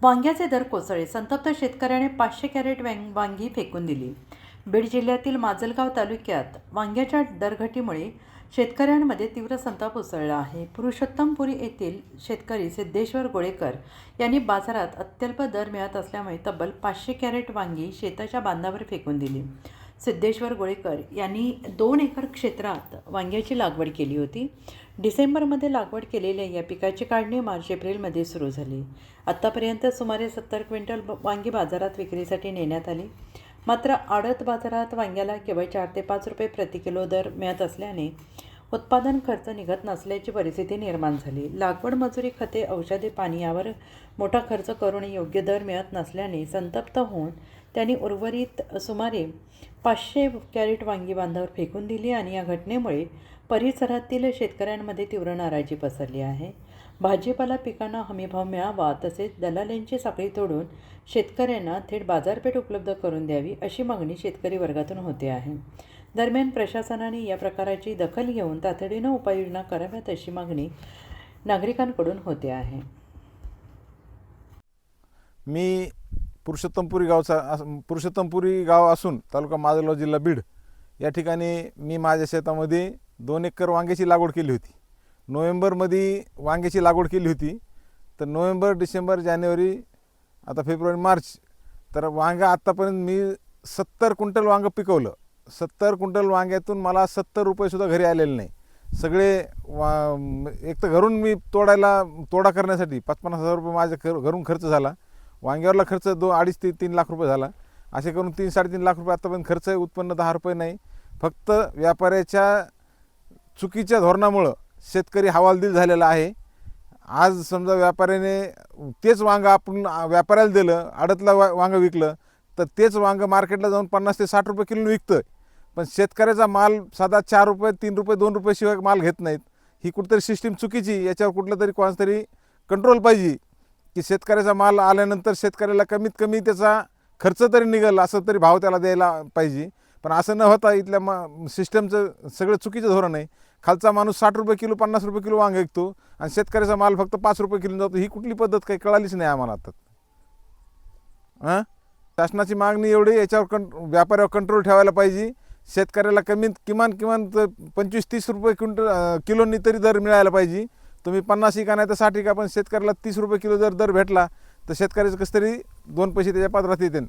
वांग्याचे दर कोसळले. संतप्त शेतकऱ्याने 500 कॅरेट वांगी फेकून दिली. बीड जिल्ह्यातील माजलगाव तालुक्यात वांग्याच्या दरघटीमुळे शेतकऱ्यांमध्ये तीव्र संताप उसळला आहे. पुरुषोत्तमपुरी येथील शेतकरी सिद्धेश्वर गोळेकर यांनी बाजारात अत्यल्प दर मिळत असल्यामुळे तब्बल 500 कॅरेट वांगी शेताच्या बांधावर फेकून दिली. सिद्धेश्वर गोळेकर यांनी 2 एकर क्षेत्रात वांग्याची लागवड केली होती. डिसेंबरमध्ये लागवड केलेल्या या पिकाची काढणी मार्च-एप्रिलमध्ये सुरू झाली. आत्तापर्यंत सुमारे 70 क्विंटल वांगी बाजारात विक्रीसाठी नेण्यात आली. मात्र आडत बाजारात वांग्याला केवळ 4 ते 5 रुपये प्रति किलो दर मिळत असल्याने उत्पादन खर्च निघत नसल्याची परिस्थिती निर्माण झाली. लागवड मजुरी, खते, औषधे, पाणी यावर मोठा खर्च करून योग्य दर मिळत नसल्याने संतप्त होऊन त्यांनी उर्वरित सुमारे 500 कॅरेट वांगी बांधावर फेकून दिली आणि या घटनेमुळे परिसरातील शेतकऱ्यांमध्ये तीव्र नाराजी पसरली आहे. भाजीपाला पिकांना हमीभाव मिळावा तसेच दलालांची साखळी तोडून शेतकऱ्यांना थेट बाजारपेठ उपलब्ध करून द्यावी अशी मागणी शेतकरी वर्गातून होते आहे. दरम्यान प्रशासनाने या प्रकाराची दखल घेऊन तातडीनं उपाययोजना कराव्यात अशी मागणी नागरिकांकडून होते आहे. मी पुरुषोत्तमपुरी गाव असून तालुका माजलगाव, जिल्हा बीड या ठिकाणी मी माझ्या शेतामध्ये 2 एकर वांग्याची लागवड केली होती. नोव्हेंबरमध्ये वांग्याची लागवड केली होती. तर नोव्हेंबर, डिसेंबर, जानेवारी, आता फेब्रुवारी, मार्च, तर वांगा आत्तापर्यंत मी 70 क्विंटल वांगं पिकवलं. 70 क्विंटल वांग्यातून मला 70 रुपयेसुद्धा घरी आलेले नाही. सगळे एक तर घरून मी तोडा करण्यासाठी 50-50 हजार रुपये माझ्या घरून खर्च झाला. वांग्यावरला खर्च 2-2.5-3 लाख रुपये झाला. असे करून 3-3.5 लाख रुपये आत्तापर्यंत खर्च आहे. उत्पन्न 10 रुपये नाही. फक्त व्यापाऱ्याच्या चुकीच्या धोरणामुळं शेतकरी हवालदिल झालेला आहे. आज समजा व्यापाऱ्याने तेच वांगं आपण व्यापाऱ्याला दिलं, आडतला वांगं विकलं, तर तेच वांगं मार्केटला जाऊन 50 ते 60 रुपये किलो विकतं. पण शेतकऱ्याचा माल साधा 4 रुपये, 3 रुपये, 2 रुपये शिवाय माल घेत नाहीत. ही कुठंतरी सिस्टीम चुकीची. याच्यावर कुठलं तरी कोणातरी कंट्रोल पाहिजे की शेतकऱ्याचा माल आल्यानंतर शेतकऱ्याला कमीत कमी त्याचा खर्च तरी निघेल असं तरी भाव त्याला द्यायला पाहिजे. पण असं न होता इथल्या सिस्टमचं सगळं चुकीचं धोरण आहे. खालचा माणूस 60 रुपये किलो, 50 रुपये किलो वांगे विकतो आणि शेतकऱ्याचा माल फक्त 5 रुपये किलो जातो. ही कुठली पद्धत काही कळालीच नाही आम्हाला आता. शासनाची मागणी एवढी, याच्यावर व्यापाऱ्यावर कंट्रोल ठेवायला पाहिजे. शेतकऱ्याला किमान 25-30 रुपये किलोनी तरी दर मिळायला पाहिजे. तुम्ही 50 इका नाही तर 60 इका, पण शेतकऱ्याला 30 रुपये किलो जर दर भेटला तर शेतकऱ्याचं कसं तरी 2 पैसे त्याच्या पात्रात येतील.